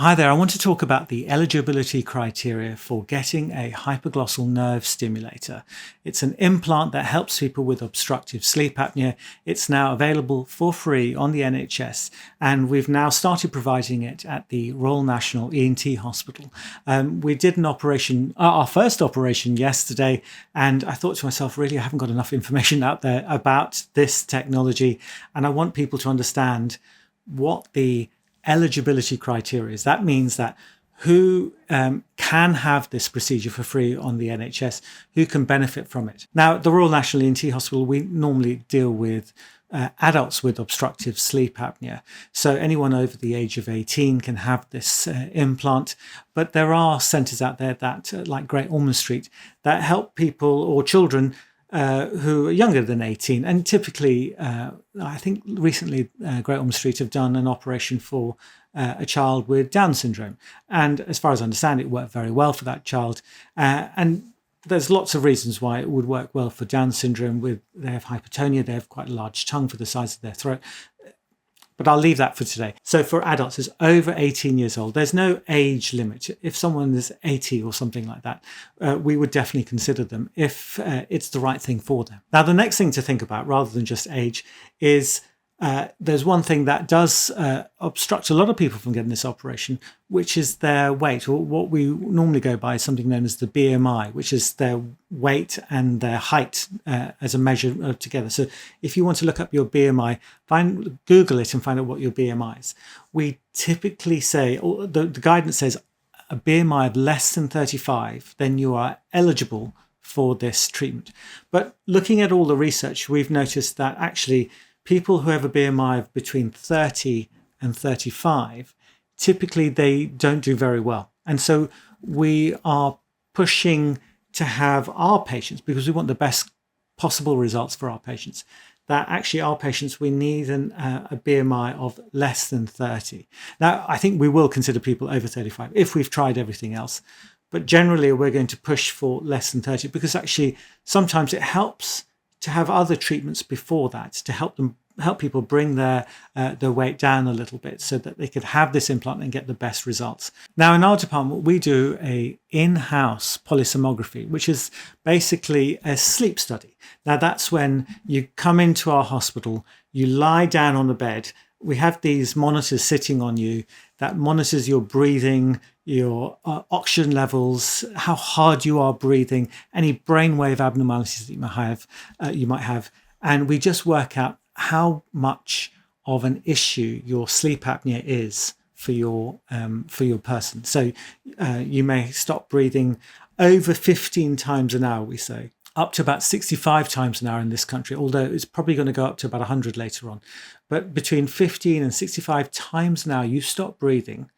Hi there, I want to talk about the eligibility criteria for getting a hypoglossal nerve stimulator. It's an implant that helps people with obstructive sleep apnea. It's now available for free on the NHS, and we've now started providing it at the Royal National ENT Hospital. We did an operation, our first operation yesterday, and I thought to myself, really, I haven't got enough information out there about this technology, and I want people to understand what the eligibility criteria is. That means that who can have this procedure for free on the NHS, who can benefit from it. Now, at the Royal National ENT Hospital, we normally deal with adults with obstructive sleep apnea. So anyone over the age of 18 can have this implant. But there are centres out there that, like Great Ormond Street, that help people or children who are younger than 18. And typically, I think recently Great Ormond Street have done an operation for a child with Down syndrome. And as far as I understand, it worked very well for that child. And there's lots of reasons why it would work well for Down syndrome. They have hypertonia, they have quite a large tongue for the size of their throat. But I'll leave that for today. So for adults, it's over 18 years old. There's no age limit. If someone is 80 or something like that, we would definitely consider them if it's the right thing for them. Now, the next thing to think about, rather than just age, is there's one thing that does obstruct a lot of people from getting this operation, which is their weight, or what we normally go by is something known as the BMI, which is their weight and their height as a measure together. So if you want to look up your BMI, Google it and find out what your BMI is. We typically say, or the guidance says, a BMI of less than 35, then you are eligible for this treatment. But looking at all the research, we've noticed that actually people who have a BMI of between 30 and 35, typically they don't do very well. And so we are pushing to have our patients, because we want the best possible results for our patients, that actually our patients, we need a BMI of less than 30. Now, I think we will consider people over 35 if we've tried everything else. But generally, we're going to push for less than 30 because actually sometimes it helps to have other treatments before that to help people bring their weight down a little bit so that they could have this implant and get the best results. Now, in our department, we do a in-house polysomnography, which is basically a sleep study. Now, that's when you come into our hospital, you lie down on the bed. We have these monitors sitting on you that monitors your breathing, your oxygen levels, how hard you are breathing, any brainwave abnormalities that you might have, and we just work out how much of an issue your sleep apnea is for your person. So you may stop breathing over 15 times an hour, we say, up to about 65 times an hour in this country, although it's probably going to go up to about 100 later on. But between 15 and 65 times an hour, you stop breathing.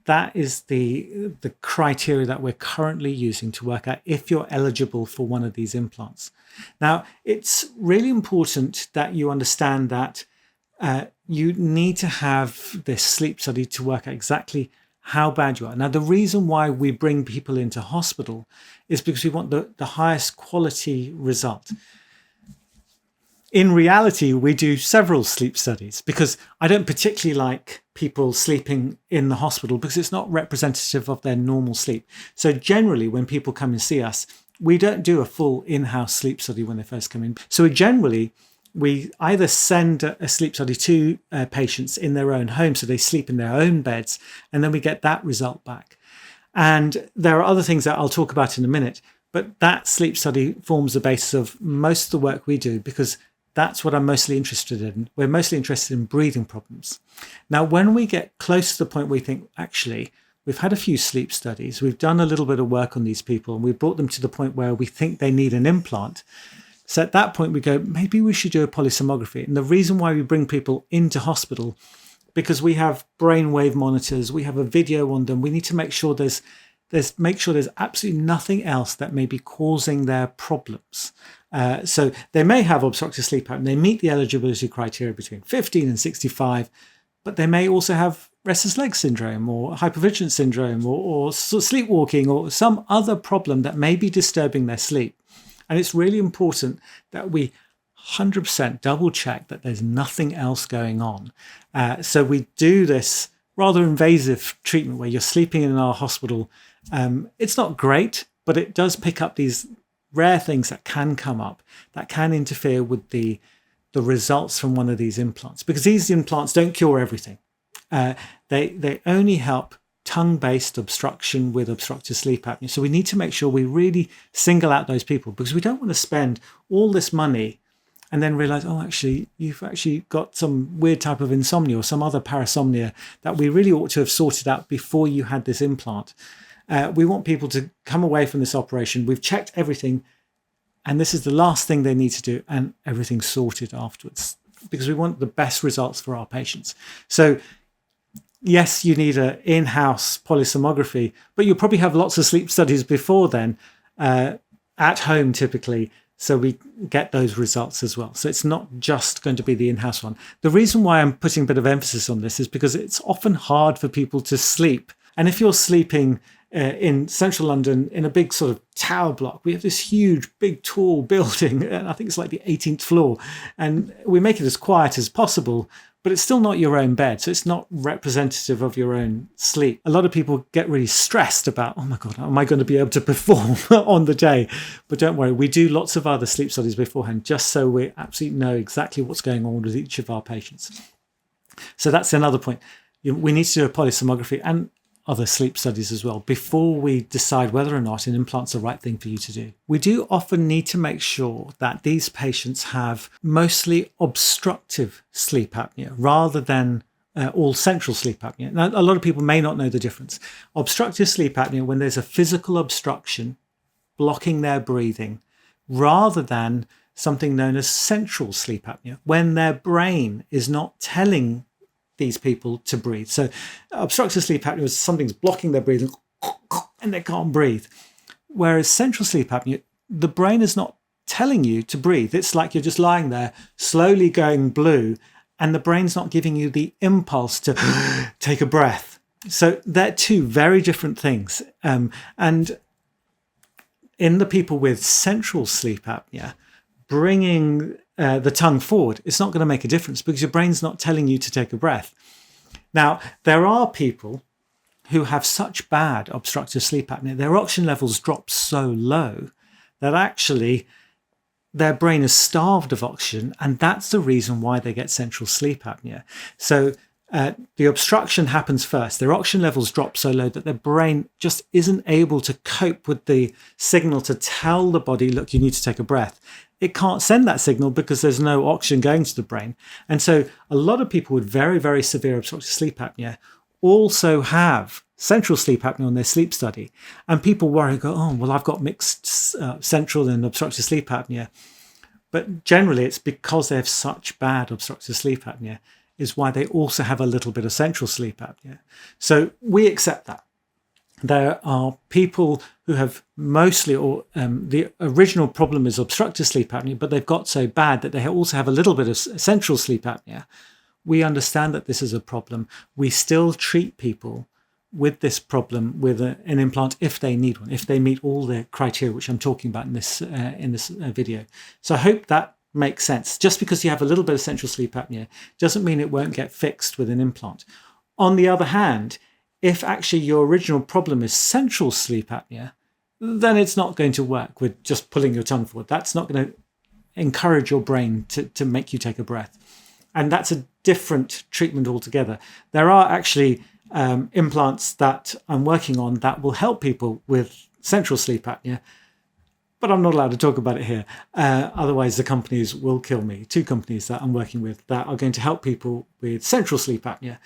That is the criteria that we're currently using to work out if you're eligible for one of these implants. Now, it's really important that you understand that you need to have this sleep study to work out exactly how bad you are. Now, the reason why we bring people into hospital is because we want the highest quality result. In reality, we do several sleep studies because I don't particularly like people sleeping in the hospital because it's not representative of their normal sleep. So generally, when people come and see us, we don't do a full in-house sleep study when they first come in. So we either send a sleep study to patients in their own home, so they sleep in their own beds, and then we get that result back. And there are other things that I'll talk about in a minute, but that sleep study forms the basis of most of the work we do because that's what I'm mostly interested in. We're mostly interested in breathing problems. Now, when we get close to the point where we think, actually, we've had a few sleep studies, we've done a little bit of work on these people, and we've brought them to the point where we think they need an implant. So at that point, we go, maybe we should do a polysomnography. And the reason why we bring people into hospital, because we have brainwave monitors, we have a video on them, we need to make sure there's absolutely nothing else that may be causing their problems. So they may have obstructive sleep apnea, they meet the eligibility criteria between 15 and 65, but they may also have restless leg syndrome or hypervigilance syndrome or sleepwalking or some other problem that may be disturbing their sleep. And it's really important that we 100% double check that there's nothing else going on. So we do this rather invasive treatment where you're sleeping in our hospital. It's not great, but it does pick up these rare things that can come up that can interfere with the results from one of these implants, because these implants don't cure everything. They only help tongue-based obstruction with obstructive sleep apnea. So we need to make sure we really single out those people, because we don't want to spend all this money and then realize, oh, actually, you've actually got some weird type of insomnia or some other parasomnia that we really ought to have sorted out before you had this implant. We want people to come away from this operation. We've checked everything, and this is the last thing they need to do, and everything's sorted afterwards, because we want the best results for our patients. So yes, you need an in-house polysomnography, but you'll probably have lots of sleep studies before then, at home typically, so we get those results as well. So it's not just going to be the in-house one. The reason why I'm putting a bit of emphasis on this is because it's often hard for people to sleep. And if you're sleeping in central London in a big sort of tower block, we have this huge, big, tall building, and I think it's like the 18th floor, and we make it as quiet as possible, but it's still not your own bed, so it's not representative of your own sleep. A lot of people get really stressed about, oh my God, am I going to be able to perform on the day? But don't worry, we do lots of other sleep studies beforehand, just so we absolutely know exactly what's going on with each of our patients. So that's another point. We need to do a polysomnography and other sleep studies as well before we decide whether or not an implant's the right thing for you to do. We do often need to make sure that these patients have mostly obstructive sleep apnea rather than all central sleep apnea. Now, a lot of people may not know the difference. Obstructive sleep apnea, when there's a physical obstruction blocking their breathing, rather than something known as central sleep apnea, when their brain is not telling these people to breathe. So obstructive sleep apnea is something's blocking their breathing and they can't breathe. Whereas central sleep apnea, the brain is not telling you to breathe. It's like you're just lying there, slowly going blue, and the brain's not giving you the impulse to take a breath. So they're two very different things. And in the people with central sleep apnea, bringing the tongue forward, it's not going to make a difference because your brain's not telling you to take a breath. Now, there are people who have such bad obstructive sleep apnea, their oxygen levels drop so low that actually their brain is starved of oxygen, and that's the reason why they get central sleep apnea. So the obstruction happens first. Their oxygen levels drop so low that their brain just isn't able to cope with the signal to tell the body, look, you need to take a breath. It can't send that signal because there's no oxygen going to the brain. And so a lot of people with very, very severe obstructive sleep apnea also have central sleep apnea on their sleep study. And people worry, go, oh, well, I've got mixed central and obstructive sleep apnea. But generally, it's because they have such bad obstructive sleep apnea is why they also have a little bit of central sleep apnea. So we accept that. There are people who have mostly, or the original problem is obstructive sleep apnea, but they've got so bad that they also have a little bit of central sleep apnea. We understand that this is a problem. We still treat people with this problem with an implant if they need one, if they meet all the criteria which I'm talking about in this video. So I hope that makes sense. Just because you have a little bit of central sleep apnea doesn't mean it won't get fixed with an implant. On the other hand, if actually your original problem is central sleep apnea, then it's not going to work with just pulling your tongue forward. That's not going to encourage your brain to make you take a breath. And that's a different treatment altogether. There are actually implants that I'm working on that will help people with central sleep apnea, but I'm not allowed to talk about it here. Otherwise, the companies will kill me. 2 companies that I'm working with that are going to help people with central sleep apnea.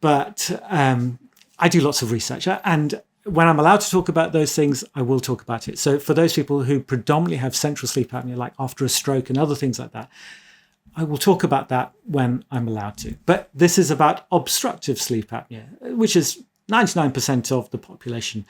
But I do lots of research, and when I'm allowed to talk about those things, I will talk about it. So for those people who predominantly have central sleep apnea, like after a stroke and other things like that, I will talk about that when I'm allowed to. But this is about obstructive sleep apnea, which is 99% of the population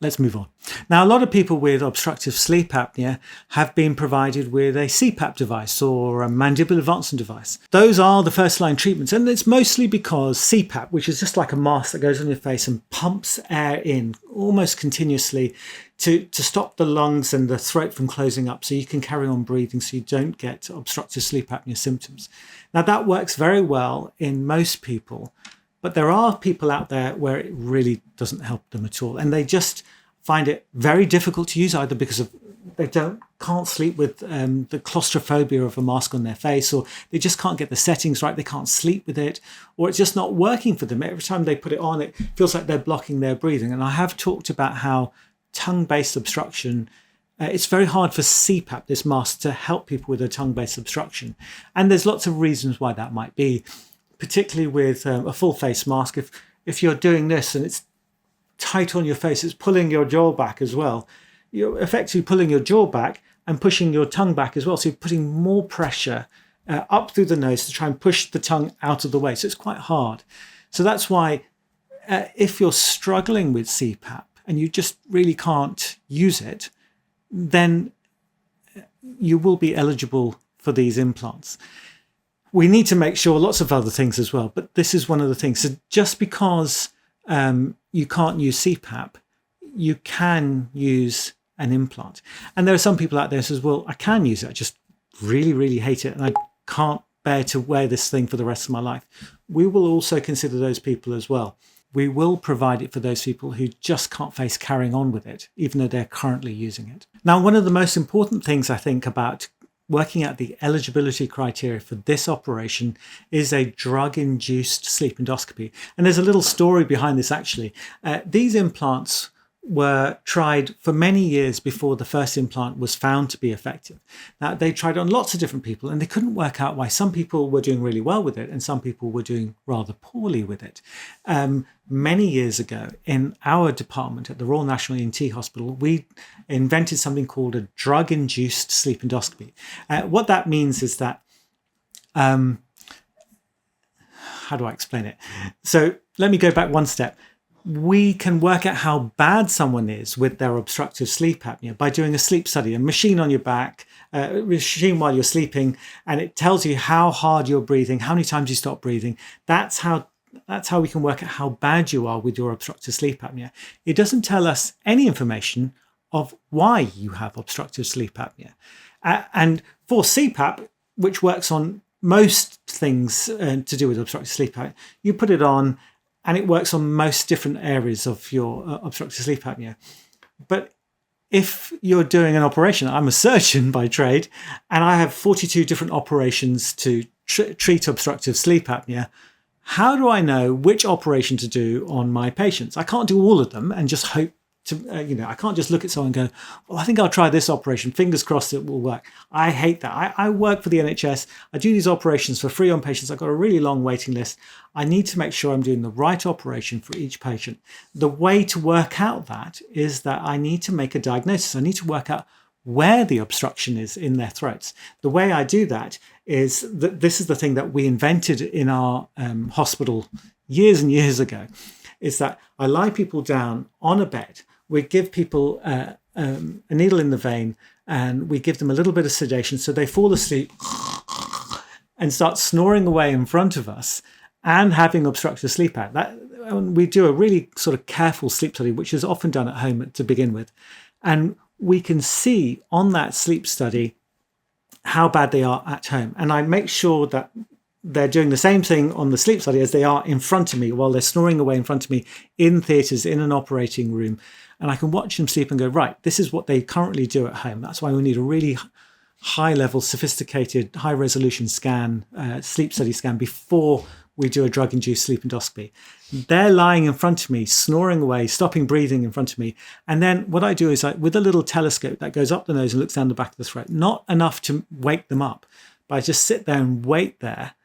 let's move on. Now, a lot of people with obstructive sleep apnea have been provided with a CPAP device or a mandibular advancement device. Those are the first line treatments, and it's mostly because CPAP, which is just like a mask that goes on your face and pumps air in almost continuously to stop the lungs and the throat from closing up so you can carry on breathing so you don't get obstructive sleep apnea symptoms. Now, that works very well in most people, but there are people out there where it really doesn't help them at all. And they just find it very difficult to use, either because of they can't sleep with the claustrophobia of a mask on their face, or they just can't get the settings right. They can't sleep with it, or it's just not working for them. Every time they put it on, it feels like they're blocking their breathing. And I have talked about how tongue-based obstruction, it's very hard for CPAP, this mask, to help people with a tongue-based obstruction. And there's lots of reasons why that might be, particularly with a full face mask. If you're doing this and it's tight on your face, it's pulling your jaw back as well. You're effectively pulling your jaw back and pushing your tongue back as well. So you're putting more pressure up through the nose to try and push the tongue out of the way. So it's quite hard. So that's why if you're struggling with CPAP and you just really can't use it, then you will be eligible for these implants. We need to make sure lots of other things as well, but this is one of the things. So just because you can't use CPAP, you can use an implant. And there are some people out there who says, well, I can use it. I just really, really hate it. And I can't bear to wear this thing for the rest of my life. We will also consider those people as well. We will provide it for those people who just can't face carrying on with it, even though they're currently using it. Now, one of the most important things I think about working out the eligibility criteria for this operation is a drug-induced sleep endoscopy. And there's a little story behind this, actually. These implants were tried for many years before the first implant was found to be effective. Now, they tried on lots of different people, and they couldn't work out why some people were doing really well with it and some people were doing rather poorly with it. Many years ago, in our department at the Royal National ENT Hospital, we invented something called a drug-induced sleep endoscopy. What that means is that, how do I explain it? So let me go back one step. We can work out how bad someone is with their obstructive sleep apnea by doing a sleep study, a machine on your back, a machine while you're sleeping, and it tells you how hard you're breathing, how many times you stop breathing. That's how we can work out how bad you are with your obstructive sleep apnea. It doesn't tell us any information of why you have obstructive sleep apnea. And for CPAP, which works on most things to do with obstructive sleep apnea, you put it on and it works on most different areas of your obstructive sleep apnea. But if you're doing an operation, I'm a surgeon by trade, and I have 42 different operations to treat obstructive sleep apnea. How do I know which operation to do on my patients? I can't do all of them and just hope to, I can't just look at someone and go, well, I think I'll try this operation. Fingers crossed it will work. I hate that. I work for the NHS. I do these operations for free on patients. I've got a really long waiting list. I need to make sure I'm doing the right operation for each patient. The way to work out that is that I need to make a diagnosis. I need to work out where the obstruction is in their throats. The way I do that is that this is the thing that we invented in our hospital years and years ago, is that I lie people down on a bed. We give people a needle in the vein and we give them a little bit of sedation so they fall asleep and start snoring away in front of us and having obstructive sleep apnea. We do a really sort of careful sleep study, which is often done at home to begin with. And we can see on that sleep study how bad they are at home. And I make sure that they're doing the same thing on the sleep study as they are in front of me while they're snoring away in front of me in theatres, in an operating room. And I can watch them sleep and go, right, this is what they currently do at home. That's why we need a really high-level, sophisticated, high-resolution scan, sleep study scan before we do a drug-induced sleep endoscopy. They're lying in front of me, snoring away, stopping breathing in front of me. And then what I do is with a little telescope that goes up the nose and looks down the back of the throat, not enough to wake them up, but I just sit there and wait there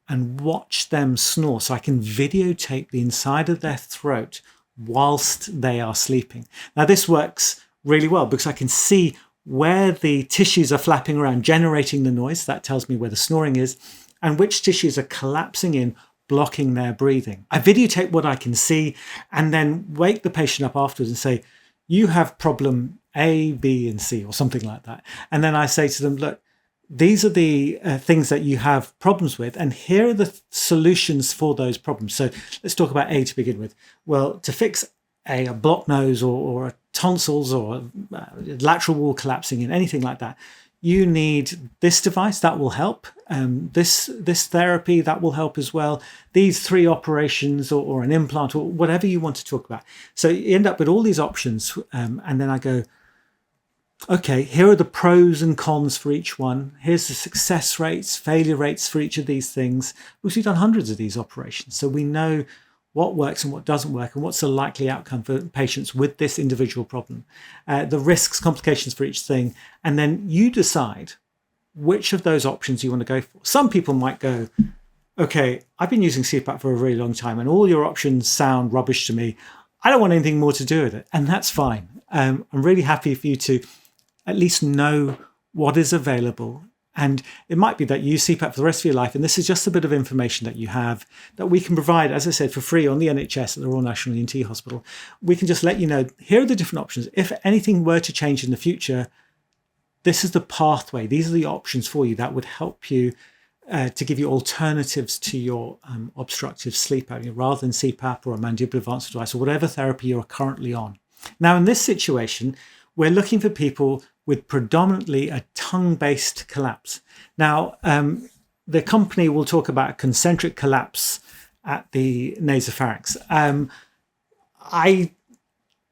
and watch them snore so I can videotape the inside of their throat whilst they are sleeping. Now, this works really well because I can see where the tissues are flapping around, generating the noise. That tells me where the snoring is, and which tissues are collapsing in, blocking their breathing. I videotape what I can see and then wake the patient up afterwards and say, you have problem A, B, and C, or something like that. And then I say to them, look, these are the things that you have problems with, and here are the solutions for those problems. So let's talk about A to begin with. Well, to fix a blocked nose or tonsils or lateral wall collapsing in, anything like that, you need this device that will help, this therapy that will help as well, these 3 operations or an implant or whatever you want to talk about. So you end up with all these options, and then I go, okay, here are the pros and cons for each one. Here's the success rates, failure rates for each of these things. We've done hundreds of these operations, so we know what works and what doesn't work, and what's the likely outcome for patients with this individual problem, the risks, complications for each thing, and then you decide which of those options you want to go for. Some people might go, okay, I've been using CPAP for a very long time and all your options sound rubbish to me. I don't want anything more to do with it, and that's fine. I'm really happy for you to at least know what is available. And it might be that you use CPAP for the rest of your life, and this is just a bit of information that you have that we can provide, as I said, for free on the NHS at the Royal National ENT Hospital. We can just let you know, here are the different options. If anything were to change in the future, this is the pathway. These are the options for you that would help you to give you alternatives to your obstructive sleep apnea rather than CPAP or a mandibular advanced device or whatever therapy you're currently on. Now, in this situation, we're looking for people with predominantly a tongue-based collapse. Now, the company will talk about concentric collapse at the nasopharynx. I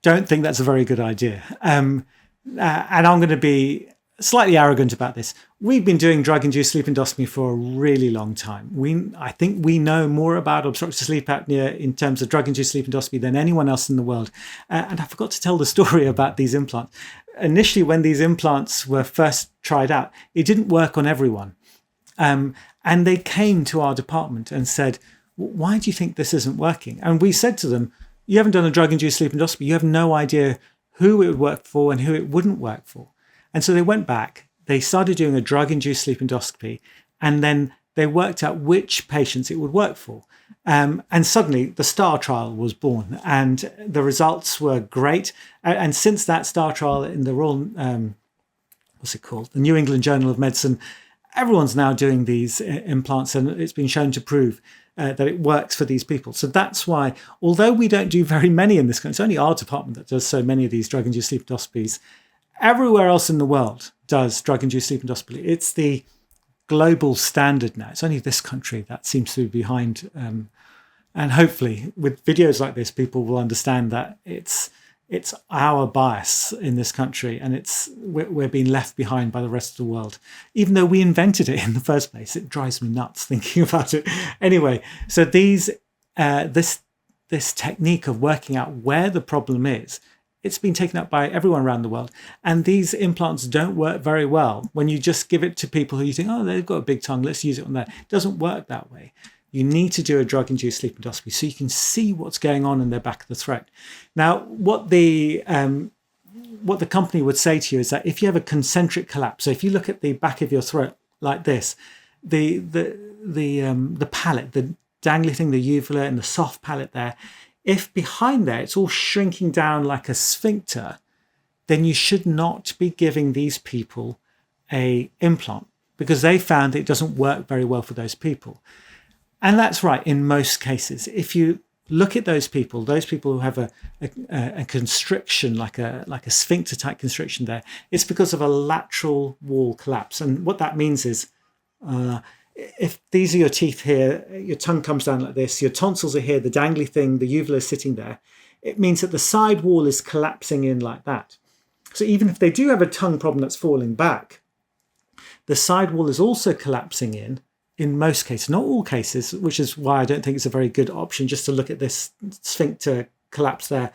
don't think that's a very good idea. And I'm going to be slightly arrogant about this. We've been doing drug-induced sleep endoscopy for a really long time. I think we know more about obstructive sleep apnea in terms of drug-induced sleep endoscopy than anyone else in the world. And I forgot to tell the story about these implants. Initially, when these implants were first tried out, it didn't work on everyone. And they came to our department and said, why do you think this isn't working? And we said to them, you haven't done a drug-induced sleep endoscopy. You have no idea who it would work for and who it wouldn't work for. And so they went back, they started doing a drug-induced sleep endoscopy, and then they worked out which patients it would work for. And suddenly the STAR trial was born, and the results were great. And since that STAR trial in the Royal, the New England Journal of Medicine, everyone's now doing these implants, and it's been shown to prove that it works for these people. So that's why, although we don't do very many in this country, it's only our department that does so many of these drug-induced sleep endoscopies. Everywhere else in the world does drug-induced sleep endoscopy. It's the global standard now. It's only this country that seems to be behind. And hopefully, with videos like this, people will understand that it's our bias in this country, and we're being left behind by the rest of the world. Even though we invented it in the first place, it drives me nuts thinking about it. Anyway, so this technique of working out where the problem is, it's been taken up by everyone around the world. And these implants don't work very well when you just give it to people who you think, oh, they've got a big tongue, let's use it on that. It doesn't work that way. You need to do a drug-induced sleep endoscopy so you can see what's going on in their back of the throat. Now, what the company would say to you is that if you have a concentric collapse, so if you look at the back of your throat like this, the palate, the dangly thing, the uvula and the soft palate there, if behind there it's all shrinking down like a sphincter, then you should not be giving these people a implant because they found that it doesn't work very well for those people. And that's right in most cases. If you look at those people who have a constriction, like a sphincter type constriction there, it's because of a lateral wall collapse. And what that means is if these are your teeth here, your tongue comes down like this, your tonsils are here, the dangly thing, the uvula is sitting there, it means that the side wall is collapsing in like that. So even if they do have a tongue problem that's falling back, the side wall is also collapsing in most cases, not all cases, which is why I don't think it's a very good option just to look at this sphincter collapse there.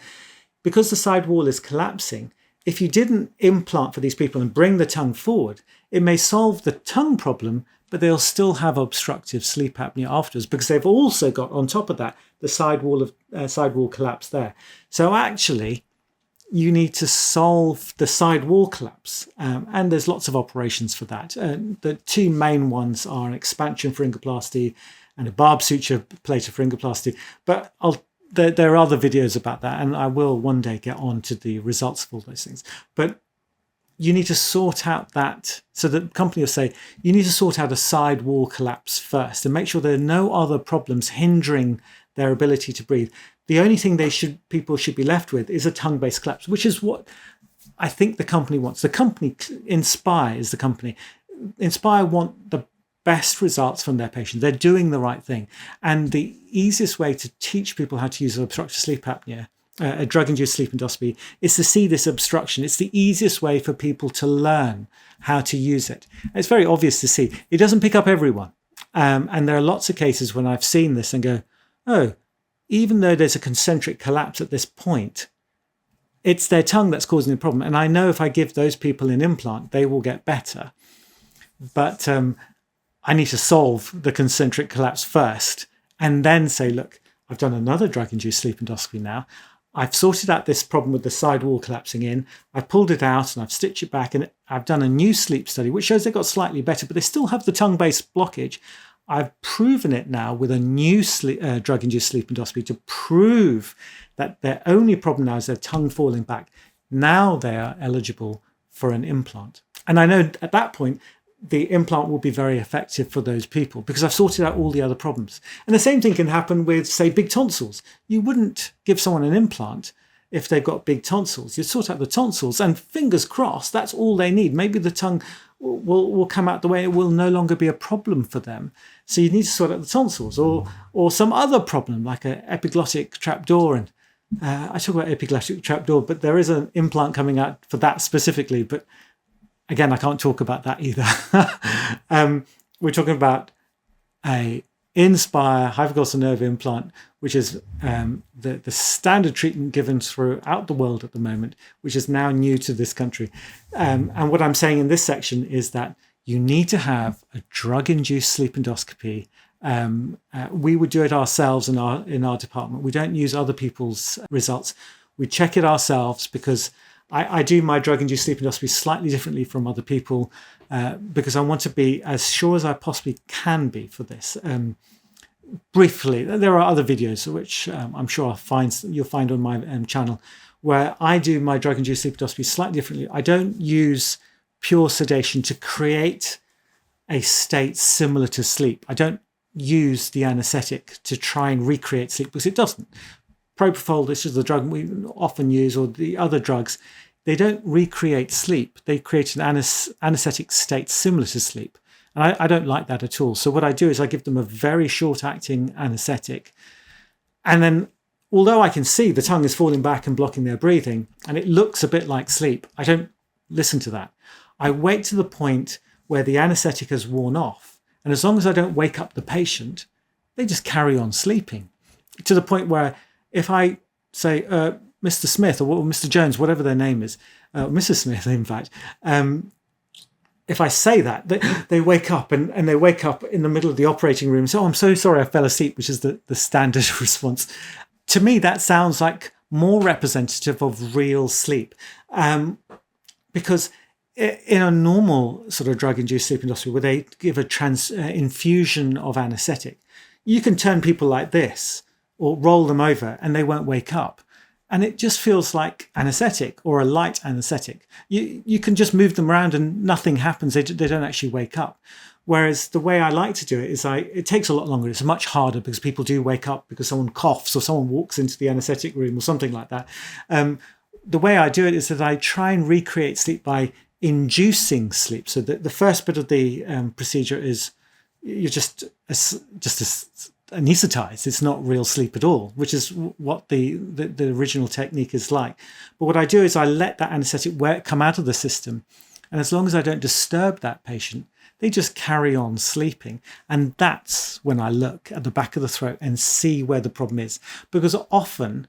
Because the side wall is collapsing, if you didn't implant for these people and bring the tongue forward, it may solve the tongue problem, but they'll still have obstructive sleep apnea afterwards because they've also got on top of that the side wall collapse there. So actually, you need to solve the side wall collapse, and there's lots of operations for that. The two main ones are an expansion pharyngoplasty and a barb suture plated pharyngoplasty. But I'll there are other videos about that, and I will one day get on to the results of all those things. But you need to sort out that. So the company will say, you need to sort out a side wall collapse first and make sure there are no other problems hindering their ability to breathe. The only thing people should be left with is a tongue-based collapse, which is what I think the company wants. The company, INSPIRE is the company. INSPIRE want the best results from their patients. They're doing the right thing. And the easiest way to teach people how to use obstructive sleep apnea, a drug-induced sleep endoscopy, is to see this obstruction. It's the easiest way for people to learn how to use it. It's very obvious to see. It doesn't pick up everyone. And there are lots of cases when I've seen this and go, oh, even though there's a concentric collapse at this point, it's their tongue that's causing the problem. And I know if I give those people an implant, they will get better. But I need to solve the concentric collapse first and then say, look, I've done another drug-induced sleep endoscopy now. I've sorted out this problem with the side wall collapsing in. I've pulled it out and I've stitched it back, and I've done a new sleep study, which shows they got slightly better, but they still have the tongue-based blockage. I've proven it now with a new drug-induced sleep endoscopy to prove that their only problem now is their tongue falling back. Now they are eligible for an implant. And I know at that point, the implant will be very effective for those people because I've sorted out all the other problems. And the same thing can happen with, say, big tonsils. You wouldn't give someone an implant if they've got big tonsils. You sort out the tonsils and fingers crossed, that's all they need. Maybe the tongue will come out the way it will no longer be a problem for them. So you need to sort out the tonsils or some other problem like an epiglottic trapdoor. And I talk about epiglottic trapdoor, but there is an implant coming out for that specifically. But again, I can't talk about that either. We're talking about a INSPIRE hypoglossal nerve implant, which is the standard treatment given throughout the world at the moment, which is now new to this country. And what I'm saying in this section is that you need to have a drug-induced sleep endoscopy. We would do it ourselves in our department. We don't use other people's results. We check it ourselves because I do my drug-induced sleep endoscopy slightly differently from other people because I want to be as sure as I possibly can be for this. Briefly, there are other videos which I'm sure you'll find on my channel where I do my drug-induced sleep endoscopy slightly differently. I don't use pure sedation to create a state similar to sleep. I don't use the anesthetic to try and recreate sleep because it doesn't. Propofol, this is the drug we often use, or the other drugs, they don't recreate sleep. They create an anesthetic state similar to sleep. And I don't like that at all. So what I do is I give them a very short-acting anesthetic. And then, although I can see the tongue is falling back and blocking their breathing, and it looks a bit like sleep, I don't listen to that. I wait to the point where the anesthetic has worn off. And as long as I don't wake up the patient, they just carry on sleeping to the point where if I say, Mr. Smith or Mr. Jones, whatever their name is, Mrs. Smith, in fact, if I say that, they wake up and they wake up in the middle of the operating room and say, oh, I'm so sorry I fell asleep, which is the standard response. To me, that sounds like more representative of real sleep. Because in a normal sort of drug-induced sleep endoscopy where they give a infusion of anesthetic, you can turn people like this or roll them over and they won't wake up. And it just feels like anesthetic or a light anesthetic. You can just move them around and nothing happens. They don't actually wake up. Whereas the way I like to do it is it takes a lot longer. It's much harder because people do wake up because someone coughs or someone walks into the anesthetic room or something like that. The way I do it is that I try and recreate sleep by inducing sleep. So the first bit of the procedure is you're just anesthetized. It's not real sleep at all, which is what the original technique is like. But what I do is I let that anesthetic come out of the system. And as long as I don't disturb that patient, they just carry on sleeping. And that's when I look at the back of the throat and see where the problem is. Because often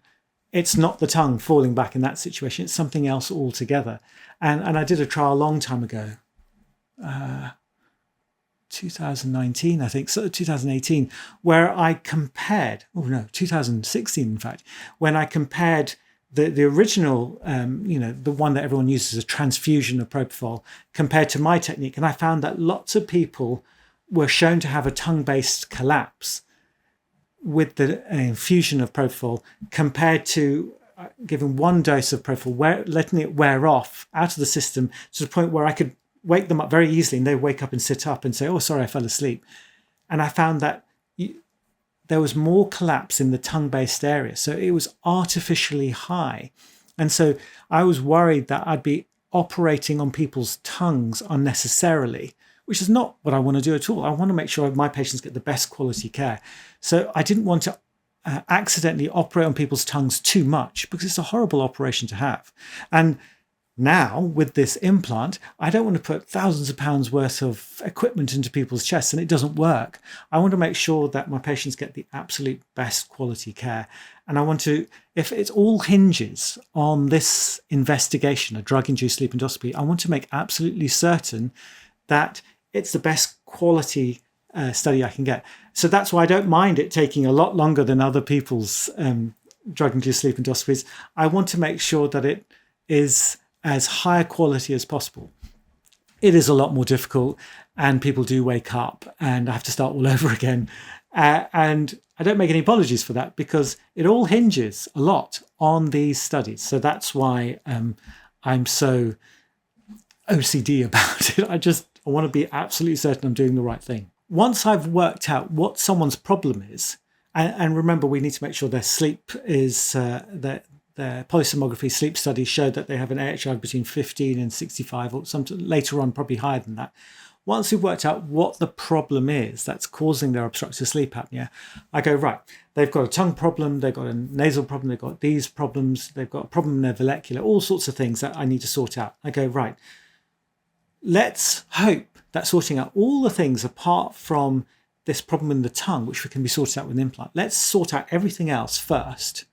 it's not the tongue falling back in that situation. It's something else altogether. And I did a trial a long time ago, 2019, I think, so 2018, where I compared, 2016, in fact, when I compared the original, the one that everyone uses, a transfusion of propofol, compared to my technique. And I found that lots of people were shown to have a tongue-based collapse with the infusion of propofol compared to giving one dose of propofol, letting it wear off out of the system to the point where I could wake them up very easily and they wake up and sit up and say, oh, sorry, I fell asleep. And I found that there was more collapse in the tongue-based area. So it was artificially high. And so I was worried that I'd be operating on people's tongues unnecessarily, which is not what I want to do at all. I want to make sure my patients get the best quality care. So I didn't want to accidentally operate on people's tongues too much, because it's a horrible operation to have. And now with this implant, I don't want to put thousands of pounds worth of equipment into people's chests and it doesn't work. I want to make sure that my patients get the absolute best quality care. And I want to, if it all hinges on this investigation, a drug-induced sleep endoscopy, I want to make absolutely certain that it's the best quality study I can get. So that's why I don't mind it taking a lot longer than other people's drug-induced sleep endoscopies. I want to make sure that it is as high quality as possible. It is a lot more difficult, and people do wake up and I have to start all over again. And I don't make any apologies for that, because it all hinges a lot on these studies. So that's why I'm so OCD about it. I want to be absolutely certain I'm doing the right thing. Once I've worked out what someone's problem is, and remember, we need to make sure their sleep is, their polysomnography sleep studies showed that they have an AHI between 15 and 65, or later on probably higher than that. Once we've worked out what the problem is that's causing their obstructive sleep apnea, I go, right, they've got a tongue problem, they've got a nasal problem, they've got these problems, they've got a problem in their vallecula, all sorts of things that I need to sort out. I go, right, let's hope that sorting out all the things apart from this problem in the tongue, which can be sorted out with an implant, let's sort out everything else first.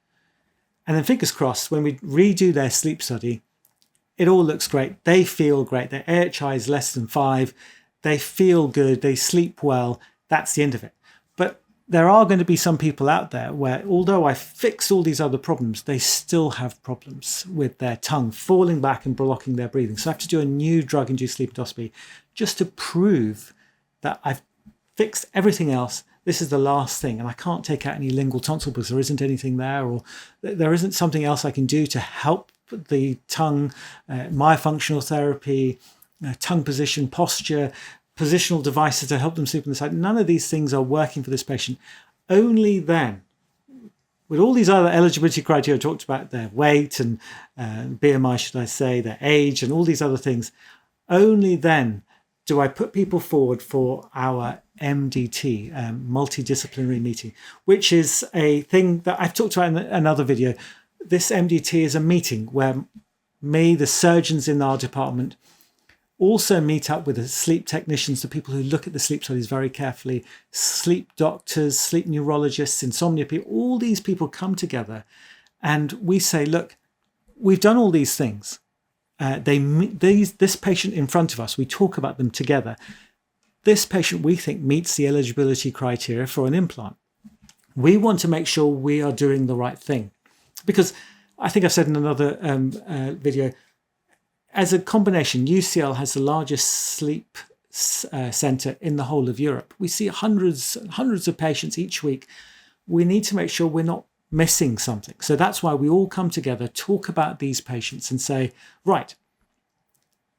And then fingers crossed, when we redo their sleep study, it all looks great. They feel great. Their AHI is less than 5. They feel good. They sleep well. That's the end of it. But there are going to be some people out there where, although I fixed all these other problems, they still have problems with their tongue falling back and blocking their breathing. So I have to do a new drug-induced sleep endoscopy just to prove that I've fixed everything else. This is the last thing, and I can't take out any lingual tonsil because there isn't anything there, or there isn't something else I can do to help the tongue, myofunctional therapy, tongue position, posture, positional devices to help them sleep on the side. None of these things are working for this patient. Only then, with all these other eligibility criteria I talked about, their weight and BMI, should I say, their age and all these other things, only then do I put people forward for our MDT, multidisciplinary meeting, which is a thing that I've talked about in another video. This MDT is a meeting where me, the surgeons in our department, also meet up with the sleep technicians, the people who look at the sleep studies very carefully, sleep doctors, sleep neurologists, insomnia people. All these people come together and we say, look, we've done all these things. This patient in front of us, we talk about them together. This patient, we think, meets the eligibility criteria for an implant. We want to make sure we are doing the right thing. Because I think I've said in another video, as a combination, UCL has the largest sleep centre in the whole of Europe. We see hundreds of patients each week. We need to make sure we're not missing something. So that's why we all come together, talk about these patients and say, right,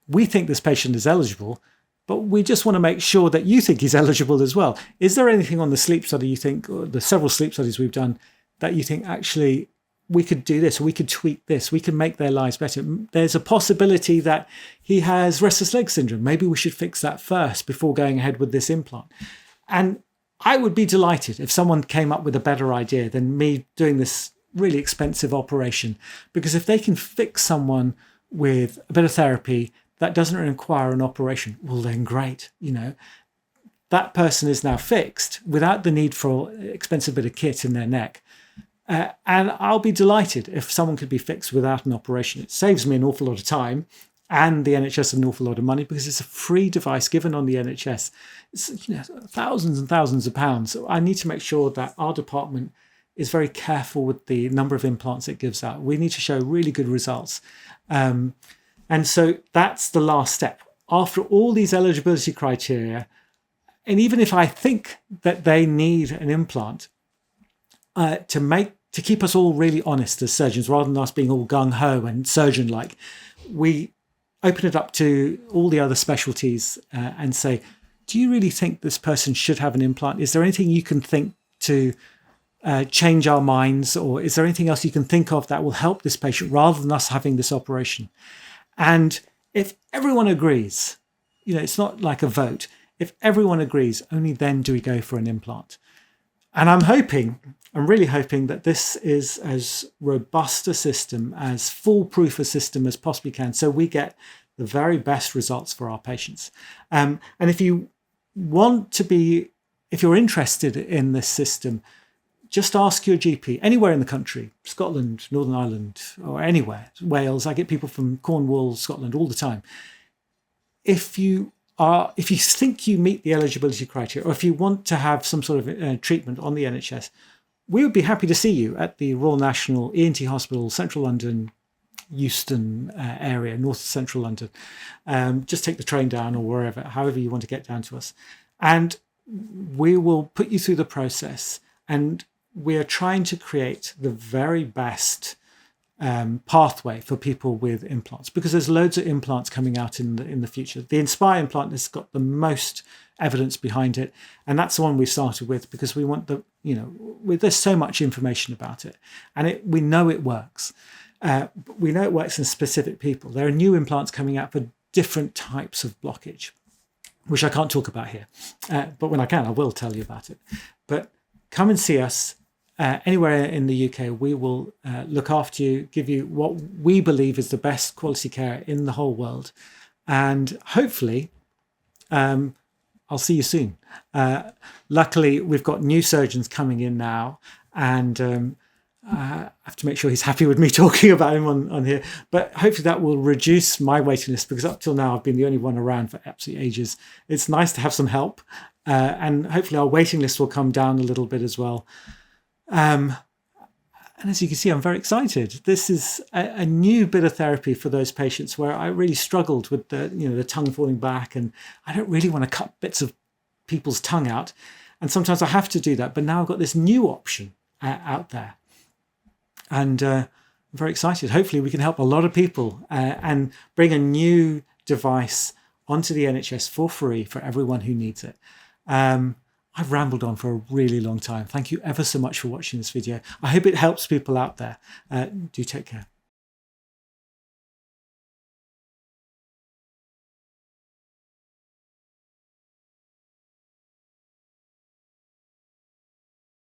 we think this patient is eligible, but we just want to make sure that you think he's eligible as well. Is there anything on the sleep study you think, or the several sleep studies we've done, that you think actually we could do this, or we could tweak this, we can make their lives better? There's a possibility that he has restless leg syndrome. Maybe we should fix that first before going ahead with this implant. And I would be delighted if someone came up with a better idea than me doing this really expensive operation, because if they can fix someone with a bit of therapy that doesn't require an operation, well then great. You know, that person is now fixed without the need for an expensive bit of kit in their neck. And I'll be delighted if someone could be fixed without an operation. It saves me an awful lot of time and the NHS an awful lot of money, because it's a free device given on the NHS. It's thousands and thousands of pounds. So I need to make sure that our department is very careful with the number of implants it gives out. We need to show really good results. And so that's the last step. After all these eligibility criteria, and even if I think that they need an implant, to keep us all really honest as surgeons, rather than us being all gung-ho and surgeon-like, we open it up to all the other specialties and say, do you really think this person should have an implant? Is there anything you can think to change our minds, or is there anything else you can think of that will help this patient rather than us having this operation? And if everyone agrees, it's not like a vote. If everyone agrees, only then do we go for an implant. And I'm really hoping that this is as robust a system, as foolproof a system as possibly can, so we get the very best results for our patients. And if you're interested in this system, just ask your GP anywhere in the country, Scotland, Northern Ireland, or anywhere, Wales. I get people from Cornwall, Scotland all the time. If you think you meet the eligibility criteria, or if you want to have some sort of treatment on the NHS, we would be happy to see you at the Royal National ENT Hospital, Central London, Euston area, North Central London. Just take the train down, or wherever, however you want to get down to us. And we will put you through the process. And we are trying to create the very best pathway for people with implants, because there's loads of implants coming out in the future. The INSPIRE implant has got the most evidence behind it, and that's the one we started with because we want there's so much information about it, and we know it works. We know it works in specific people. There are new implants coming out for different types of blockage, which I can't talk about here, but when I can, I will tell you about it. But come and see us anywhere in the UK. We will look after you, give you what we believe is the best quality care in the whole world. And hopefully, I'll see you soon. Luckily, we've got new surgeons coming in now, and I have to make sure he's happy with me talking about him on here. But hopefully that will reduce my waiting list, because up till now, I've been the only one around for absolutely ages. It's nice to have some help. And hopefully our waiting list will come down a little bit as well. And as you can see, I'm very excited. This is a new bit of therapy for those patients where I really struggled with the tongue falling back, and I don't really want to cut bits of people's tongue out. And sometimes I have to do that. But now I've got this new option out there. And I'm very excited. Hopefully we can help a lot of people and bring a new device onto the NHS for free for everyone who needs it. I've rambled on for a really long time. Thank you ever so much for watching this video. I hope it helps people out there. Do take care.